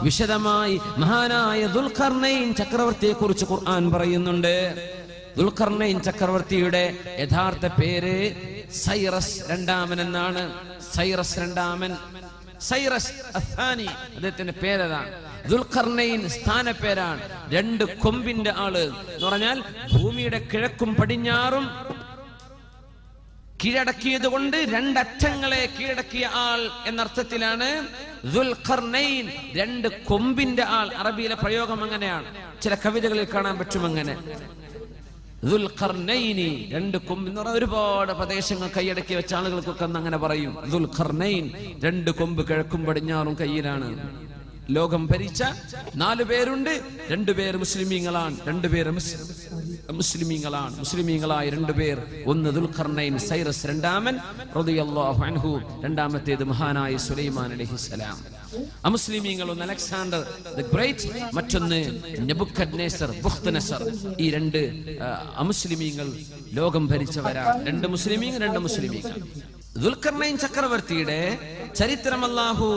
വിശദമായി മഹാനായ ദുൽഖർനൈൻ ചക്രവർത്തിയെ കുറിച്ച് ഖുർആൻ പറയുന്നുണ്ട്. ദുൽഖർനൈൻ ചക്രവർത്തിയുടെ യഥാർത്ഥ പേര് സൈറസ് രണ്ടാമൻ എന്നാണ്. സൈറസ് രണ്ടാമൻ, സൈറസ് അഥാനി അദ്ദേഹത്തിന്റെ പേരതാണ്. ദുൽഖർനൈൻ സ്ഥാനപ്പേരാണ്. 2 കൊമ്പിന്റെ ആള് എന്ന് പറഞ്ഞാൽ ഭൂമിയുടെ കിഴക്കും പടിഞ്ഞാറും കീഴടക്കിയത് കൊണ്ട് 2 അറ്റങ്ങളെ കീഴടക്കിയ ആൾ എന്നർത്ഥത്തിലാണ് ദുൽഖർനൈൻ, 2 കൊമ്പിന്റെ ആൾ. അറബിയിലെ പ്രയോഗം അങ്ങനെയാണ്, ചില കവിതകളിൽ കാണാൻ പറ്റും അങ്ങനെ. ദുൽഖർനൈനി 2 കൊമ്പ് എന്ന് പറഞ്ഞാൽ ഒരുപാട് പ്രദേശങ്ങൾ കൈയടക്കി വെച്ച ആളുകൾക്കൊക്കെ അങ്ങനെ പറയും. ദുൽഖർനൈൻ 2 കൊമ്പ് കിഴക്കും പടിഞ്ഞാറും കയ്യിലാണ്. ലോകം ഭരിച്ച 4 പേരുണ്ട്. 2 പേര് മുസ്ലിമീങ്ങളാണ്, 2 പേര് മുസ്ലിമീങ്ങളാണ്. മുസ്ലിമീങ്ങളായ 2 പേർ, ഒന്ന് ദുൽഖർനൈൻ സൈറസ് രണ്ടാമൻ റളിയല്ലാഹു അൻഹു, രണ്ടാമത്തേത് മഹാനായ സുലൈമാൻ അലൈഹിസ്സലാം. അമുസ്ലിമീങ്ങൾ ഒന്ന് അലക്സാണ്ടർ ദി ഗ്രേറ്റ്, മറ്റൊന്ന് നെബുക്കദ്നേസർ ബുഖ്തനസർ. ഈ 2 അമുസ്ലിമീങ്ങൾ ലോകം ഭരിച്ചവരാണ്. 2 മുസ്ലിമീങ്ങൾ, 2 മുസ്ലിമീങ്ങൾ. ദുൽഖർനൈൻ ചക്രവർത്തിയുടെ ചരിത്രം അല്ലാഹു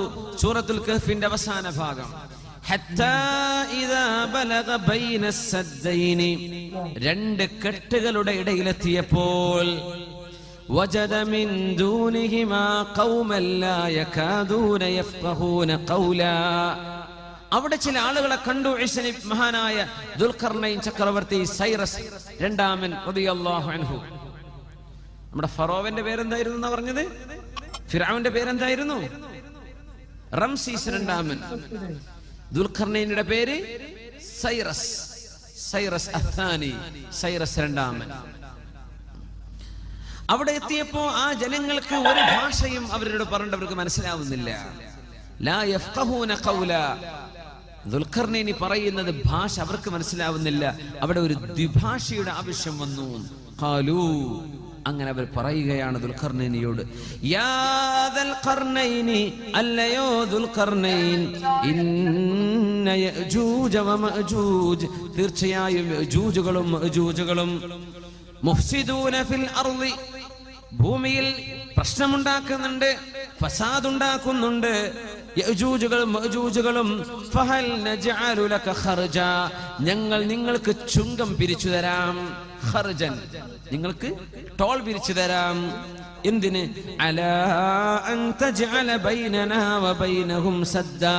സൂറത്തുൽ കഹ്ഫിന്റെ അവസാന ഭാഗം, ഹത്താ ഇദാ ബലഗ ബൈന സദ്ദൈനി, 2 കെട്ടുകളുടെ ഇടയിലെത്തിയപ്പോൾ, വജദ മിൻ ദൂനിഹിമാ ഖൗമൻ ലാ യകാദൂന യഫ്ഖഹൂന ഖൗലാ, അവിടെ ചില ആളുകളെ കണ്ടു. മഹാനായ ദുൽഖർനൈൻ ചക്രവർത്തി സൈറസ് രണ്ടാമൻ റളിയല്ലാഹു അൻഹു. നമ്മുടെ ഫറോവന്റെ പേരെന്തായിരുന്നു എന്നാ പറഞ്ഞത്? ഫിർഔന്റെ പേരെന്തായിരുന്നു? റംസീസ് രണ്ടാമൻ. ദുൽഖർനൈനിന്റെ പേര് സൈറസ്, സൈറസ് അഥാനി, സൈറസ് രണ്ടാമൻ. അവിടെ എത്തിയപ്പോ ആ ജനങ്ങൾക്ക് ഒരു ഭാഷയും അവരോട് പറഞ്ഞവർക്ക് മനസ്സിലാവുന്നില്ല. ലാ യഫ്ഖഹൂന ഖൗല, ദുൽഖർനൈനി പറയുന്നത് ഭാഷ അവർക്ക് മനസ്സിലാവുന്നില്ല. അവിടെ ഒരു ദ്വിഭാഷയുടെ ആവശ്യം വന്നു. ഖാലൂ, അങ്ങനെ അവർ പറയുകയാണ് ദുൽഖർനൈനിയോട്, യാ ദുൽഖർനൈനി, അല്ലയോ ദുൽഖർനൈൻ, ഇന്ന യഅജൂജ വമഅജൂജ്, തീർച്ചയായും യഅജൂജുകളും മഅജൂജുകളും മുഫ്സിദൂന ഫിൽ അർളി, ഭൂമിയിൽ പ്രശ്നമുണ്ടാക്കുന്നുണ്ട്, ഫസാദ് ഉണ്ടാക്കുന്നുണ്ട്. യഅജൂജുകളും മഅജൂജുകളും ഫഹൽ നജഅലു ലക ഖർജ, ഞങ്ങൾ നിങ്ങൾക്ക് ചുങ്കം പിരിച്ചു തരാം. ഖർജൻ, നിങ്ങൾക്ക് ടോൾ പിരിച്ചു തരാം. എന്തിന്? അലാ അൻ തജ്അല ബൈനനാ വബൈനഹും സദ്ദാ,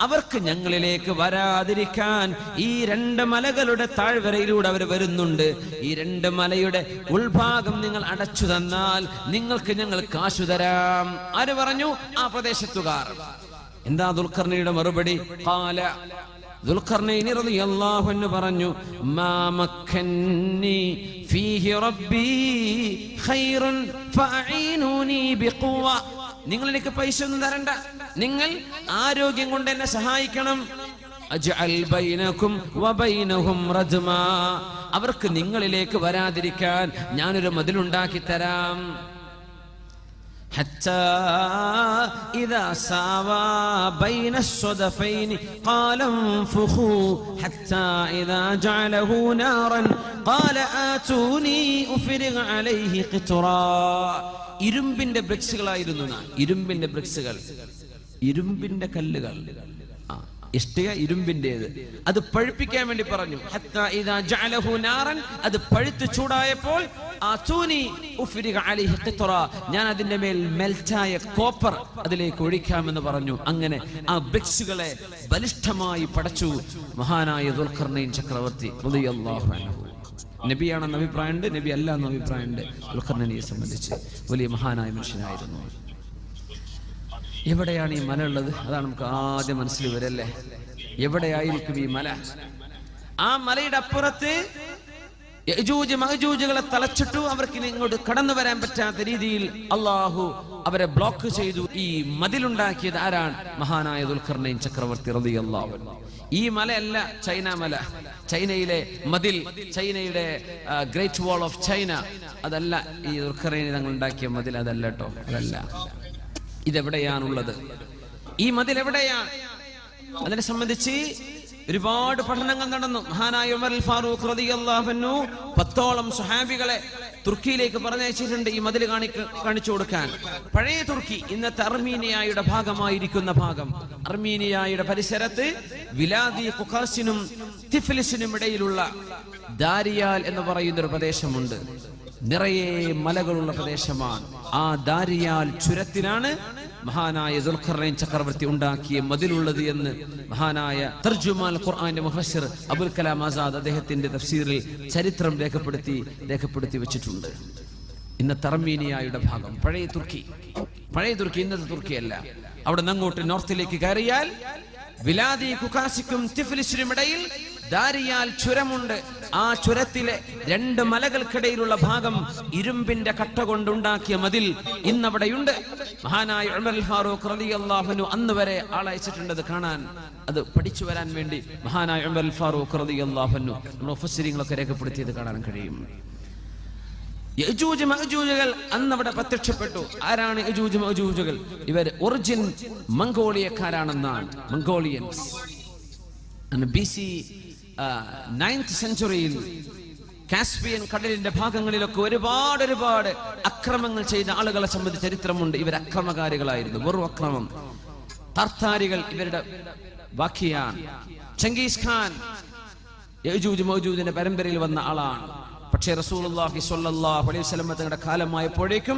അവർക്ക് ഞങ്ങളിലേക്ക് വരാതിരിക്കാൻ ഈ 2 മലകളുടെ താഴ്വരയിലൂടെ അവർ വരുന്നുണ്ട്. ഈ 2 മലയുടെ ഉൾഭാഗം നിങ്ങൾ അടച്ചു തന്നാൽ നിങ്ങൾക്ക് ഞങ്ങൾ കാശു തരാം. ആര് പറഞ്ഞു? ആ പ്രദേശത്തുകാർ. എന്താ ദുൽഖർനൈനിയുടെ മറുപടി? ഖാല, ദുൽഖർനൈൻ റളിയല്ലാഹു അൻഹു പറഞ്ഞു, മാ മക്കന്നി ഫീഹി റബ്ബി ഖൈറുൻ ഫഅഈനൂനി ബിഖുവ, നിങ്ങൾ എനിക്ക് പൈസ ഒന്നും തരണ്ട, നിങ്ങൾ ആരോഗ്യം കൊണ്ട് എന്നെ സഹായിക്കണം. അജ്അൽ ബൈനകും വബൈനഹും റജ്മാ, അവർക്ക് നിങ്ങളിലേക്ക് വരാതിരിക്കാൻ ഞാനൊരു മതിലുണ്ടാക്കി തരാം. ഹത്താ ഇദാ സാവാ ബൈന الصدفين قال انفخوا حتى إذا جعله نارا قال آتوني أفرغ عليه قطرا. ഇരുമ്പിന്റെ ബ്രിക്സുകളായിരുന്നു. ഇരുമ്പിന്റെ ബ്രിക്സുകൾ, ഇരുമ്പിന്റെ കല്ലുകൾ, ഇഷ്ടിക ഇരുമ്പിന്റേത്. അത് പഴുപ്പിക്കാൻ വേണ്ടി പറഞ്ഞു. ഹത്താ ഇദാ ജഅലഹു നാറൻ, അത് പഴുത്ത് ചൂടായപ്പോൾ ആതൂനി ഉഫ്രിഗ അലൈഹി ഖിത്റ, ഞാൻ അതിന്റെ മേൽ മെൽറ്റായ കോപ്പർ അതിലേക്ക് ഒഴിക്കാമെന്ന് പറഞ്ഞു. അങ്ങനെ ആ ബ്രിക്സുകളെ ബലിഷ്ഠമായി പടച്ചു മഹാനായ ദുൽഖർനൈൻ ചക്രവർത്തി റളിയല്ലാഹു അൻഹു. നബിയാണെന്ന അഭിപ്രായമുണ്ട്, നബി അല്ല എന്ന അഭിപ്രായമുണ്ട്. ദുൽഖർനൈനിയെ സംബന്ധിച്ച് വലിയ മഹാനായ മനുഷ്യനായിരുന്നു. എവിടെയാണ് ഈ മല ഉള്ളത്? അതാണ് നമുക്ക് ആദ്യം മനസ്സിൽ വരല്ലേ. എവിടെയായിരിക്കും ഈ മല? ആ മലയുടെ അപ്പുറത്ത് യഅജൂജ് മഅജൂജുകളെ തളച്ചിട്ടു. അവർക്ക് ഇങ്ങോട്ട് കടന്നു വരാൻ പറ്റാത്ത രീതിയിൽ അള്ളാഹു അവരെ ബ്ലോക്ക് ചെയ്തു. ഈ മതിലുണ്ടാക്കിയത് ആരാണ്? മഹാനായ ദുൽഖർനൈൻ ചക്രവർത്തി റളിയല്ലാഹു അൻഹു. ഈ മലയല്ല ചൈന മല, ചൈനയിലെ മതിൽ, ചൈനയുടെ ഗ്രേറ്റ് വാൾ ഓഫ് ചൈന, അതല്ല ഈ ദുൽഖർനൈൻ തങ്ങൾ ഉണ്ടാക്കിയ മതിൽ, അതല്ല കേട്ടോ, അതല്ല. ഇതെവിടെയാണുള്ളത്? ഈ മതിൽ എവിടെയാണ്? അതിനെ സംബന്ധിച്ച് ഒരുപാട് പഠനങ്ങൾ നടന്നു. മഹാനായ ഉമർ അൽ ഫാറൂഖ് റളിയല്ലാഹു അൻഹു 10ഓളം സ്വഹാബികളെ തുർക്കിയിലേക്ക് പറഞ്ഞയച്ചിട്ടുണ്ട് ഈ മതിൽ കാണിച്ചു കൊടുക്കാൻ. പഴയ തുർക്കി ഇന്നത്തെ അർമീനിയയുടെ ഭാഗമായിരിക്കുന്ന ഭാഗം, അർമീനിയയുടെ പരിസരത്ത് വിലാദി ഖുഖാസിനും തിഫ്ലിസിനും ഇടയിലുള്ള ദാരിയാൽ എന്ന് പറയുന്ന ഒരു പ്രദേശമുണ്ട്. നിറയെ മലകളുള്ള പ്രദേശമാണ്. ആ ദാരിയാൽ ചുരത്തിലാണ് മഹാനായ ദുൽഖർനൈൻ ചക്രവർത്തി ഉണ്ടാക്കിയ മതിലുള്ളത് എന്ന് മഹാനായ തർജുമാൽ ഖുർആന്റെ മുഫസ്സിർ അബുൽ കലാം ആസാദ് അദ്ദേഹത്തിന്റെ തഫ്സീറിൽ ചരിത്രം രേഖപ്പെടുത്തി വെച്ചിട്ടുണ്ട്. ഇന്നത്തെ അർമീനിയയുടെ ഭാഗം പഴയ തുർക്കി ഇന്നത്തെ തുർക്കിയല്ല. അവിടെ നിന്ന് അങ്ങോട്ട് നോർത്തിലേക്ക് കയറിയാൽ വിലാദി ഖുഖാസിക്കും തിഫ്ലിസിനും ഇടയിൽ ദാരിയാൽ ചുരമുണ്ട്. ആ ചുരത്തിലെ 2 മലകൾക്കിടയിലുള്ള ഭാഗം ഇരുമ്പിന്റെ കട്ട കൊണ്ടുണ്ടാക്കിയ മതിൽ ഇന്നവിടെയുണ്ട്. മഹാനായ ഉമർ അൽ ഫാറൂഖ് റളിയല്ലാഹു അൻഹു അന്ന് വരെ ആളയച്ചിട്ടുണ്ട് അത് കാണാൻ, അത് പഠിച്ചു വരാൻ വേണ്ടി. മഹാനായ ഉമർ അൽ ഫാറൂഖ് റളിയല്ലാഹു അൻഹു നമ്മുടെ മുഫസ്സിരീങ്ങളൊക്കെ രേഖപ്പെടുത്തിയത് കാണാൻ കഴിയും. യജൂജ് മഅജൂജുകൾ അന്നവിടെ പ്രത്യക്ഷപ്പെട്ടു. ആരാണ് യജൂജ് മഅജൂജുകൾ? ഇവർ ഒറിജിൻ മംഗോളിയക്കാരാണെന്നാണ്. മംഗോളിയൻസ് BC 9th സെഞ്ചുറിയിൽ കാസ്പിയൻ കടലിന്റെ ഭാഗങ്ങളിലൊക്കെ ഒരുപാട് അക്രമങ്ങൾ ചെയ്ത ആളുകളെ സംബന്ധിച്ച് ചരിത്രമുണ്ട്. ഇവർ അക്രമകാരികളായിരുന്നു, വെറും അക്രമം. തർത്താരികൾ ഇവരുടെ ബാക്കിയാണ്. ചെങ്കീസ് ഖാൻ യജൂജ് മഅജൂജിന്റെ പരമ്പരയിൽ വന്ന ആളാണ്. പക്ഷേ റസൂലുള്ളാഹി സ്വല്ലല്ലാഹു അലൈഹി വസല്ലം തങ്ങളുടെ കാലമായപ്പോഴേക്കും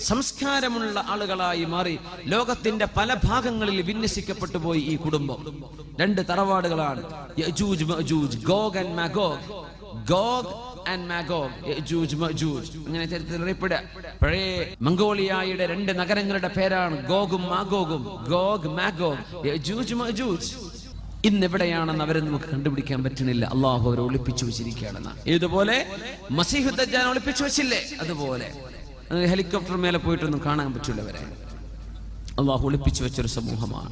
സംസ്കാരമുള്ള ആളുകളായി മാറി ലോകത്തിന്റെ പല ഭാഗങ്ങളിൽ വിന്യസിക്കപ്പെട്ടു പോയി ഈ കുടുംബം. 2 തറവാടുകളാണ് യജൂജ് മഅജൂജ്, Gog and Magog. Gog and Magog, യജൂജ് മഅജൂജ് അങ്ങനെ ചരിത്രത്തിൽ അറിയപ്പെടുക. പഴയ മംഗോളിയയുടെ 2 നഗരങ്ങളുടെ പേരാണ് ഗോഗും മാഗോഗും. ഗോഗ് മാഗോഗ്, യജൂജ് മഅജൂജ്. ഇന്നെവിടെയാണെന്ന് അവരെ നമുക്ക് കണ്ടുപിടിക്കാൻ പറ്റുന്നില്ല. അള്ളാഹു അവരെ ഒളിപ്പിച്ചു വെച്ചിരിക്കുകയാണെന്ന്. ഇതുപോലെ മസീഹു ദജ്ജാൽ ഒളിപ്പിച്ചു വെച്ചില്ലേ, അതുപോലെ ഹെലികോപ്റ്റർ മേലെ പോയിട്ടൊന്നും കാണാൻ പറ്റില്ല അവരെ. അള്ളാഹു ഒളിപ്പിച്ചു വെച്ചൊരു സമൂഹമാണ്.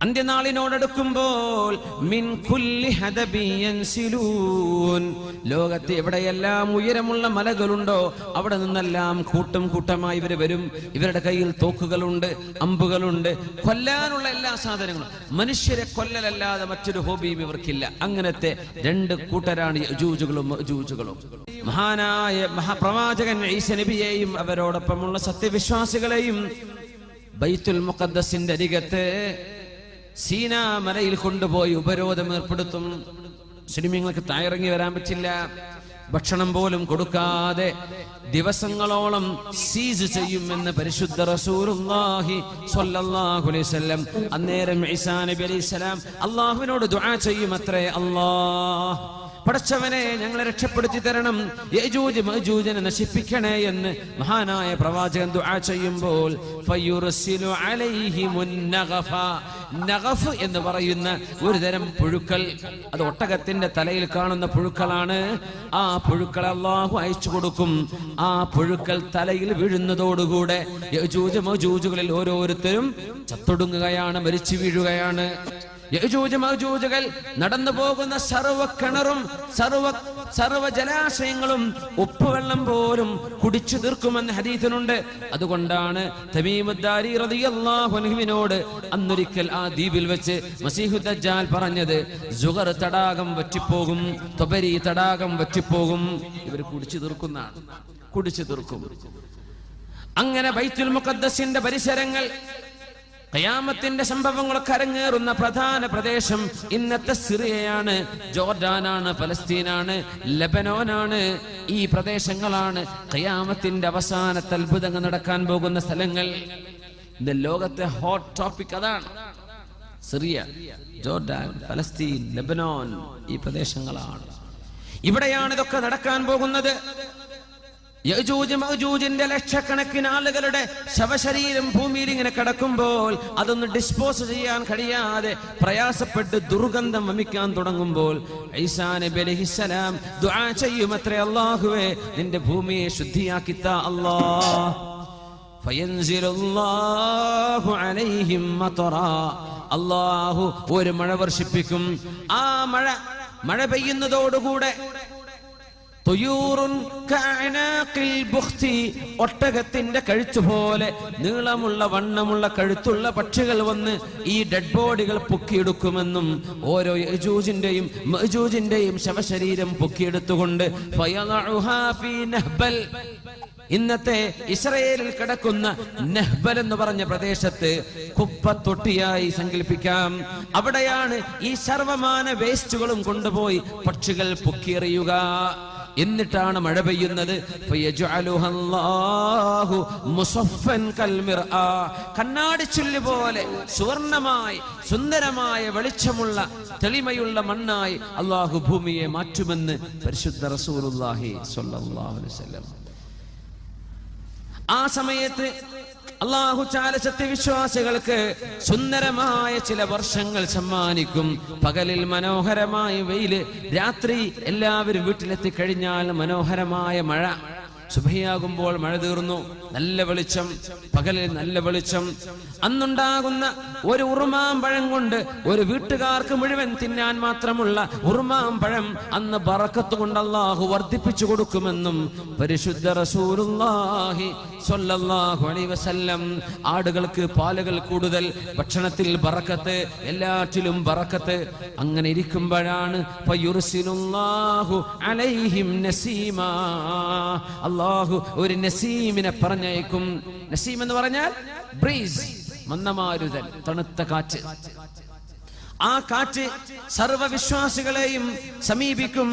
അന്ത്യനാളിനോടടുക്കുമ്പോൾ മിൻ കുല്ലി ഹദബി യൻസിലൂൻ, ലോകത്ത് എവിടെയെല്ലാം ഉയരമുള്ള മലകളുണ്ടോ അവിടെ നിന്നെല്ലാം കൂട്ടമായി ഇവർ വരും. ഇവരുടെ കയ്യിൽ തോക്കുകളുണ്ട്, അമ്പുകളുണ്ട്, കൊല്ലാനുള്ള എല്ലാ സാധനങ്ങളും. മനുഷ്യരെ കൊല്ലലല്ലാതെ മറ്റൊരു ഹോബിയും ഇവർക്കില്ല. അങ്ങനത്തെ 2 കൂട്ടരാണ് യജൂജുകളും മഅജൂജുകളും. മഹാനായ മഹാപ്രവാചകൻ ഈസാ നബിയെയും അവരോടൊപ്പമുള്ള സത്യവിശ്വാസികളെയും ബൈത്തുൽ മുഖദ്ദസിന്റെ അരികത്ത് സീനാ മലയിൽ കൊണ്ടുപോയി ഉപരോധം ഏർപ്പെടുത്തും. മുസ്ലിമീങ്ങൾക്ക് താഴെയിറങ്ങി വരാൻ പറ്റില്ല. ഭക്ഷണം പോലും കൊടുക്കാതെ ദിവസങ്ങളോളം സീസ് ചെയ്യുമെന്ന് പരിശുദ്ധ റസൂലുള്ളാഹി സ്വല്ലല്ലാഹു അലൈഹി വസല്ലം. അന്നേരം ഈസാ നബി അലൈഹിസ്സലാം അല്ലാഹുവിനോട് ദുആ ചെയ്യുമത്രേ, അല്ലാഹ് പടച്ചവനെ ഞങ്ങളെ രക്ഷപ്പെടുത്തി തരണം, യജൂജ് മഅജൂജിനെ നശിപ്പിക്കണേ എന്ന് മഹാനായ പ്രവാചകൻ ദുആ ചെയ്യുമ്പോൾ ഫയുർസിലു അലൈഹിമുൻ നഗഫ, നഗഫ് എന്ന് പറയുന്ന ഒരു തരം പുഴുക്കൾ, അത് ഒട്ടകത്തിന്റെ തലയിൽ കാണുന്ന പുഴുക്കളാണ്. ആ പുഴുക്കൾ അല്ലാഹു അയച്ചു കൊടുക്കും. ആ പുഴുക്കൾ തലയിൽ വീഴുന്നതോടുകൂടെ യജൂജ് മഅജൂജുകളിൽ ഓരോരുത്തരും ചത്തൊടുങ്ങുകയാണ്, മരിച്ചു വീഴുകയാണ്. യജൂജ് മഅജൂജുകൾ നടന്നു പോകുന്ന സർവ്വ കിണറും സർവ്വ ജലാശയങ്ങളും ഉപ്പുവെള്ളം പോലും കുടിച്ചു തീർക്കുമെന്ന് ഹദീസിലുണ്ട്. അതുകൊണ്ടാണ് തമീമുദ്ദാരി റളിയല്ലാഹു അൻഹുവിനോട് അന്നൊരിക്കൽ ആ ദ്വീപിൽ വെച്ച് മസീഹു ദജ്ജാൽ പറഞ്ഞത്, സുഗർ തടാകം വറ്റിപ്പോകും, തൊബരി തടാകം വറ്റിപ്പോകും. ഇവർ കുടിച്ചു തീർക്കും. അങ്ങനെ ബൈത്തുൽ മുഖദ്ദസിന്റെ പരിസരങ്ങൾ, ഖിയാമത്തിന്റെ സംഭവങ്ങളൊക്കെ അരങ്ങേറുന്ന പ്രധാന പ്രദേശം ഇന്നത്തെ സിറിയയാണ്, ജോർഡാനാണ്, ഫലസ്തീനാണ്, ലെബനോനാണ്. ഈ പ്രദേശങ്ങളാണ് ഖിയാമത്തിന്റെ അവസാനത്തെ അത്ഭുതങ്ങൾ നടക്കാൻ പോകുന്ന സ്ഥലങ്ങൾ. ഇന്ന് ലോകത്തെ ഹോട്ട് ടോപ്പിക് അതാണ്. സിറിയ, ജോർഡാൻ, ഫലസ്തീൻ, ലെബനോൻ, ഈ പ്രദേശങ്ങളാണ്. ഇവിടെയാണ് ഇതൊക്കെ നടക്കാൻ പോകുന്നത്. യജൂജ് മഅജൂജിന്റെ ലക്ഷക്കണക്കിന് ആളുകളുടെ ശവശരീരം ഭൂമിയിൽ ഇങ്ങനെ കിടക്കുമ്പോൾ അതൊന്ന് ഡിസ്പോസ് ചെയ്യാൻ കഴിയാതെ പ്രയാസപ്പെട്ട് ദുർഗന്ധം വമിക്കാൻ തുടങ്ങുമ്പോൾ ഈസാ നബി അലൈഹിസ്സലാം ദുആ ചെയ്യുമത്രേ, അല്ലാഹുവേ നിന്റെ ഭൂമിയെ ശുദ്ധിയാക്കി താ അല്ലാഹ്. ഫയൻസിലുല്ലാഹു അലൈഹിം മതറാ, അല്ലാഹു ഒരു മഴ വർഷിപ്പിക്കും. ആ മഴ പെയ്യുന്നതോടുകൂടെ തുയൂറുൻ കഅനാഖിൽ ബുഖ്തി, ഒട്ടകത്തിന്റെ കഴുത്ത് പോലെ നീളമുള്ള വണ്ണമുള്ള കഴുത്തുള്ള പക്ഷികൾ വന്ന് ഈ ഡെഡ് ബോഡികൾ പൊക്കിയെടുക്കുമെന്നും ഓരോ യജൂജിന്റെയും മഅജൂജിന്റെയും ശവശരീരം പൊക്കിയെടുത്തുകൊണ്ട് ഫയളഉഹാ ഫീ നഹ്ബൽ, ഇന്നത്തെ ഇസ്രായേലിൽ കിടക്കുന്ന നഹ്ബൽ എന്ന് പറഞ്ഞ പ്രദേശത്ത് കുപ്പത്തൊട്ടിയായി സങ്കല്പിക്കാം. അവിടെയാണ് ഈ സർവമാന വേസ്റ്റുകളും കൊണ്ടുപോയി പക്ഷികൾ പൊക്കിയെറിയുക. എന്നിട്ടാണ് മഴ പെയ്യുന്നത്. കണ്ണാടിച്ചുല്ല് പോലെ സുവർണമായി സുന്ദരമായ വെളിച്ചമുള്ള തെളിമയുള്ള മണ്ണായി അള്ളാഹു ഭൂമിയെ മാറ്റുമെന്ന് പരിശുദ്ധ റസൂലുള്ളാഹി സ്വല്ലല്ലാഹു അലൈഹി വസല്ലം. ആ സമയത്ത് അല്ലാഹു തആല സത്യവിശ്വാസികൾക്ക് സുന്ദരമായ ചില വർഷങ്ങൾ സമ്മാനിക്കും. പകലിൽ മനോഹരമായ വെയില്, രാത്രി എല്ലാവരും വീട്ടിലെത്തി കഴിഞ്ഞാൽ മനോഹരമായ മഴ. സുബഹിയാകുമ്പോൾ മഴ തീർന്നു, നല്ല വെളിച്ചം, പകലിൽ നല്ല വെളിച്ചം. അന്നുണ്ടാകുന്ന ഒരു ഉറുമാമ്പഴം കൊണ്ട് ഒരു വീട്ടുകാർക്ക് മുഴുവൻ തിന്നാൻ മാത്രമുള്ള ഉറുമാമ്പഴം അന്ന് ബറക്കത്ത് കൊണ്ട് അല്ലാഹു വർദ്ധിപ്പിച്ചു കൊടുക്കുമെന്നും പരിശുദ്ധ റസൂലുള്ളാഹി സ്വല്ലല്ലാഹു അലൈഹി വസല്ലം. ആടുകൾക്ക് പാലുകൾ കൂടുതൽ, ഭക്ഷണത്തിൽ ബറക്കത്ത്, എല്ലാറ്റിലും ബറക്കത്ത്. അങ്ങനെ ഇരിക്കുമ്പോഴാണ് ഫയുർസിലുല്ലാഹു അലൈഹിം നസീമാ, അല്ലാഹു ഒരു നസീമിനെ പറഞ്ഞയക്കും. നസീം എന്ന് പറഞ്ഞാൽ ബ്രീസ്, മന്ദമാരുതൻ, തണുത്ത കാറ്റ്. ആ കാറ്റ് സർവവിശ്വാസികളെയും സമീപിക്കും.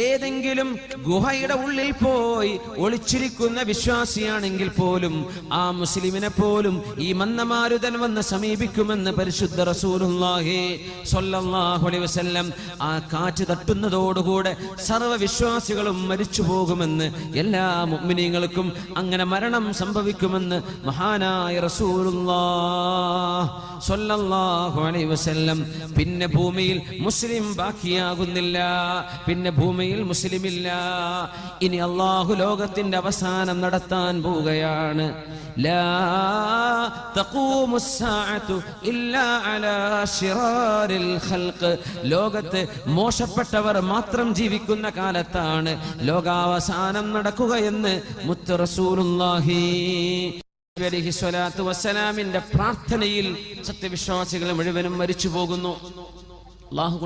ഏതെങ്കിലും ഗുഹയുടെ ഉള്ളിൽ പോയി ഒളിച്ചിരിക്കുന്ന വിശ്വാസിയാണെങ്കിൽ പോലും ആ മുസ്ലിമിനെ പോലും ഈ മന്ദമാരുതൻ വന്ന് സമീപിക്കുമെന്ന് പരിശുദ്ധ റസൂലുള്ളാഹി സ്വല്ലല്ലാഹു അലൈഹി വസല്ലം. ആ കാറ്റ് തട്ടുന്നതോടുകൂടെ സർവവിശ്വാസികളും മരിച്ചു പോകുമെന്ന്, എല്ലാ മുഅ്മിനീങ്ങൾക്കും അങ്ങനെ മരണം സംഭവിക്കുമെന്ന് മഹാനായ റസൂലുള്ളാഹി സ്വല്ലല്ലാഹു അലൈഹി വസല്ലം. പിന്നെ ഭൂമിയിൽ മുസ്ലിം ബാക്കിയാകുന്നില്ല, പിന്നെ ഭൂമിയിൽ മുസ്ലിമില്ല. ഇനി അല്ലാഹു ലോകത്തിന്റെ അവസാനം നടത്താൻ പോവുകയാണ്. ലാ തഖൂമുസ് സാഅതു ഇല്ലാ അലാ ശിറാരിൽ ഖൽഖ്. ലോകത്ത് മോശപ്പെട്ടവർ മാത്രം ജീവിക്കുന്ന കാലത്താണ് ലോകാവസാനം നടക്കുകയെന്ന് മുത്ത് റസൂലുള്ളാഹി അലൈഹി സ്വലാത്തു വസ്സലാമിന്റെ പ്രാർത്ഥനയിൽ സത്യവിശ്വാസികൾ മുഴുവനും മരിച്ചു പോകുന്നു. അല്ലാഹു